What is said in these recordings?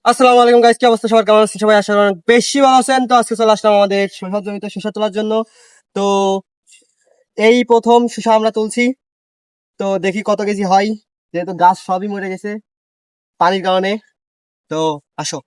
আসসালামু আলাইকুম গাইস, কি অবস্থা সবার? কেমন আছেন সবাই? আশা করি অনেক বেশি ভালো আছেন। তো আজকে চলে আসলাম আমাদের শসা জমিতে শসা তোলার জন্য। তো এই প্রথম শসা আমরা তুলছি। তো দেখি কত কেজি হয়, যেহেতু গাছ সবই মরে গেছে পানির কারণে। তো আসো।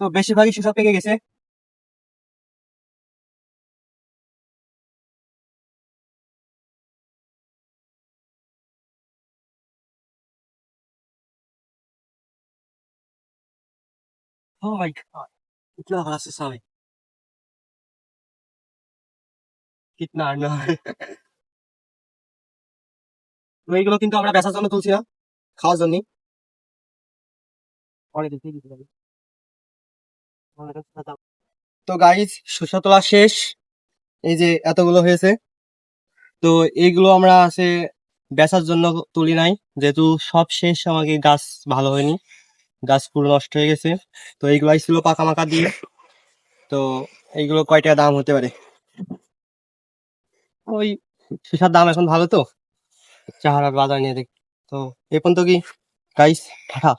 তো বেশিরভাগই শসা পেকে গেছে। ও মাই গড, कितना बड़ा शीशा है, कितना ना। তো এইগুলো কিন্তু আমরা বেচার জন্য তুলছি না, খাওয়ার জন্য। তো গাইস, শসা তোলা শেষ। এই যে এতগুলো হয়েছে। তো এইগুলো আমরা আছে বেচার জন্য তুলি নাই, যেহেতু সব শেষ। আমাকে গাছ ভালো হয়নি, গাছ পুরো নষ্ট হয়ে গেছে। তো এইগুলাই ছিল পাকা মাকা দিয়ে। তো এইগুলো কয় টাকা দাম হতে পারে? ওই শসার দাম এখন ভালো, তো চাহারা বাজার নিয়ে দেখ। তো এই পর্যন্ত কি গাইস, টাটা।